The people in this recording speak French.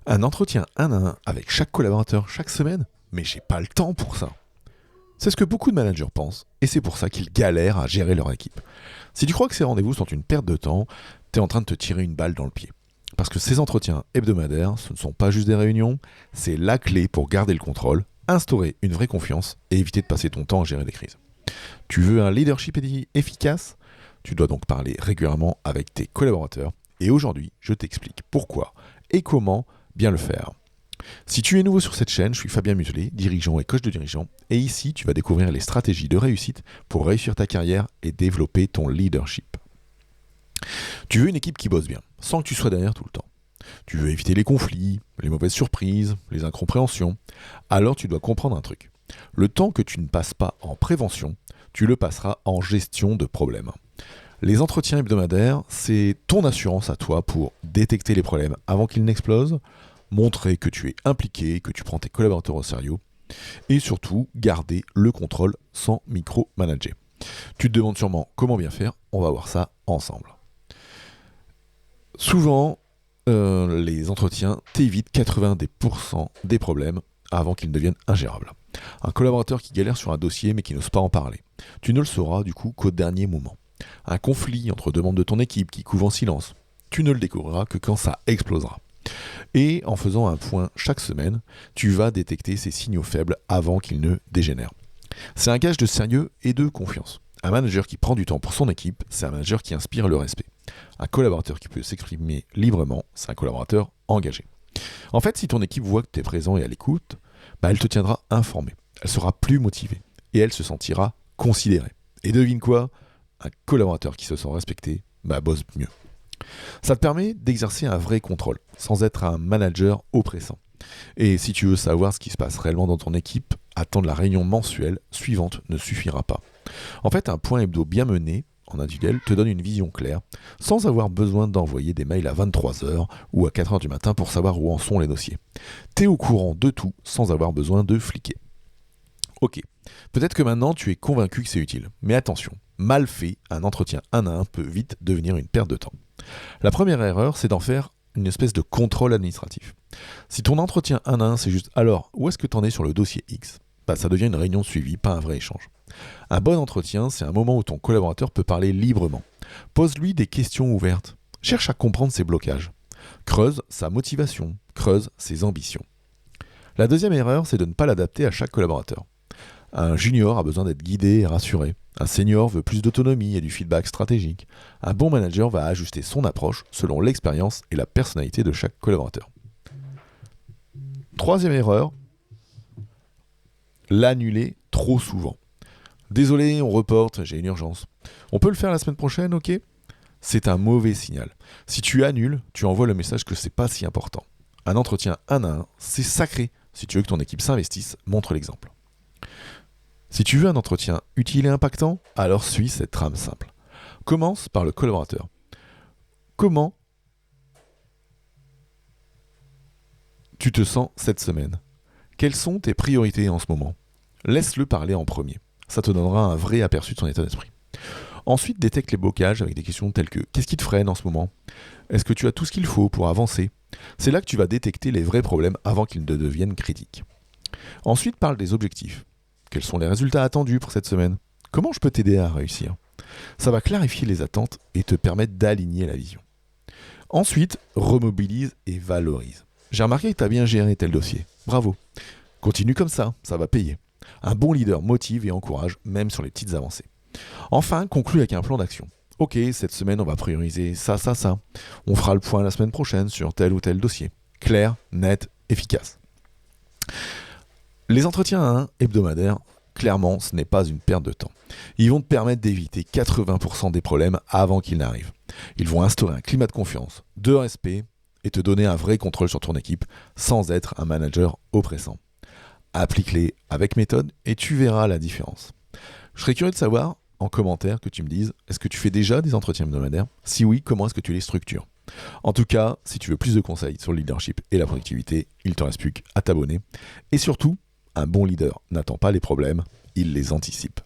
Un entretien 1 à 1 avec chaque collaborateur chaque semaine? Mais j'ai pas le temps pour ça. C'est ce que beaucoup de managers pensent, et c'est pour ça qu'ils galèrent à gérer leur équipe. Si tu crois que ces rendez-vous sont une perte de temps, t'es en train de te tirer une balle dans le pied. Parce que ces entretiens hebdomadaires, ce ne sont pas juste des réunions, c'est la clé pour garder le contrôle, instaurer une vraie confiance et éviter de passer ton temps à gérer des crises. Tu veux un leadership efficace? Tu dois donc parler régulièrement avec tes collaborateurs, et aujourd'hui, je t'explique pourquoi et comment bien le faire. Si tu es nouveau sur cette chaîne, je suis Fabien Muselet, dirigeant et coach de dirigeants, et ici tu vas découvrir les stratégies de réussite pour réussir ta carrière et développer ton leadership. Tu veux une équipe qui bosse bien, sans que tu sois derrière tout le temps. Tu veux éviter les conflits, les mauvaises surprises, les incompréhensions. Alors tu dois comprendre un truc. Le temps que tu ne passes pas en prévention, tu le passeras en gestion de problèmes. Les entretiens hebdomadaires, c'est ton assurance à toi pour détecter les problèmes avant qu'ils n'explosent, montrer que tu es impliqué, que tu prends tes collaborateurs au sérieux, et surtout garder le contrôle sans micro-manager. Tu te demandes sûrement comment bien faire, on va voir ça ensemble. Souvent, les entretiens t'évitent 90% des problèmes avant qu'ils ne deviennent ingérables. Un collaborateur qui galère sur un dossier mais qui n'ose pas en parler, tu ne le sauras du coup qu'au dernier moment. Un conflit entre deux membres de ton équipe qui couve en silence, tu ne le découvriras que quand ça explosera. Et en faisant un point chaque semaine, tu vas détecter ces signaux faibles avant qu'ils ne dégénèrent. C'est un gage de sérieux et de confiance. Un manager qui prend du temps pour son équipe, c'est un manager qui inspire le respect. Un collaborateur qui peut s'exprimer librement, c'est un collaborateur engagé. En fait, si ton équipe voit que tu es présent et à l'écoute, elle te tiendra informé. Elle sera plus motivée et elle se sentira considérée. Et devine quoi? Un collaborateur qui se sent respecté, bosse mieux. Ça te permet d'exercer un vrai contrôle, sans être un manager oppressant. Et si tu veux savoir ce qui se passe réellement dans ton équipe, attendre la réunion mensuelle suivante ne suffira pas. En fait, un point hebdo bien mené, en individuel, te donne une vision claire, sans avoir besoin d'envoyer des mails à 23h ou à 4h du matin pour savoir où en sont les dossiers. T'es au courant de tout, sans avoir besoin de fliquer. Ok, peut-être que maintenant tu es convaincu que c'est utile, mais attention, mal fait, un entretien 1 à 1 peut vite devenir une perte de temps. La première erreur, c'est d'en faire une espèce de contrôle administratif. Si ton entretien 1 à 1, c'est juste « alors, où est-ce que tu en es sur le dossier X ?» ça devient une réunion de suivi, pas un vrai échange. Un bon entretien, c'est un moment où ton collaborateur peut parler librement. Pose-lui des questions ouvertes. Cherche à comprendre ses blocages. Creuse sa motivation, creuse ses ambitions. La deuxième erreur, c'est de ne pas l'adapter à chaque collaborateur. Un junior a besoin d'être guidé et rassuré. Un senior veut plus d'autonomie et du feedback stratégique. Un bon manager va ajuster son approche selon l'expérience et la personnalité de chaque collaborateur. Troisième erreur, l'annuler trop souvent. Désolé, on reporte, j'ai une urgence. On peut le faire la semaine prochaine, ok? C'est un mauvais signal. Si tu annules, tu envoies le message que c'est pas si important. Un entretien 1 à 1, c'est sacré. Si tu veux que ton équipe s'investisse, montre l'exemple. Si tu veux un entretien utile et impactant, alors suis cette trame simple. Commence par le collaborateur. Comment tu te sens cette semaine? Quelles sont tes priorités en ce moment? Laisse-le parler en premier. Ça te donnera un vrai aperçu de son état d'esprit. Ensuite, détecte les blocages avec des questions telles que « qu'est-ce qui te freine en ce moment? Est-ce que tu as tout ce qu'il faut pour avancer ?» C'est là que tu vas détecter les vrais problèmes avant qu'ils ne deviennent critiques. Ensuite, parle des objectifs. Quels sont les résultats attendus pour cette semaine? Comment je peux t'aider à réussir? Ça va clarifier les attentes et te permettre d'aligner la vision. Ensuite, remobilise et valorise. J'ai remarqué que tu as bien géré tel dossier. Bravo. Continue comme ça va payer. Un bon leader motive et encourage, même sur les petites avancées. Enfin, conclue avec un plan d'action. Ok, cette semaine, on va prioriser ça. On fera le point la semaine prochaine sur tel ou tel dossier. Clair, net, efficace. Les entretiens 1 à 1 hebdomadaires, clairement, ce n'est pas une perte de temps. Ils vont te permettre d'éviter 80% des problèmes avant qu'ils n'arrivent. Ils vont instaurer un climat de confiance, de respect et te donner un vrai contrôle sur ton équipe sans être un manager oppressant. Applique-les avec méthode et tu verras la différence. Je serais curieux de savoir en commentaire que tu me dises, est-ce que tu fais déjà des entretiens hebdomadaires? Si oui, comment est-ce que tu les structures? En tout cas, si tu veux plus de conseils sur le leadership et la productivité, il ne te reste plus qu'à t'abonner. Et surtout, un bon leader n'attend pas les problèmes, il les anticipe.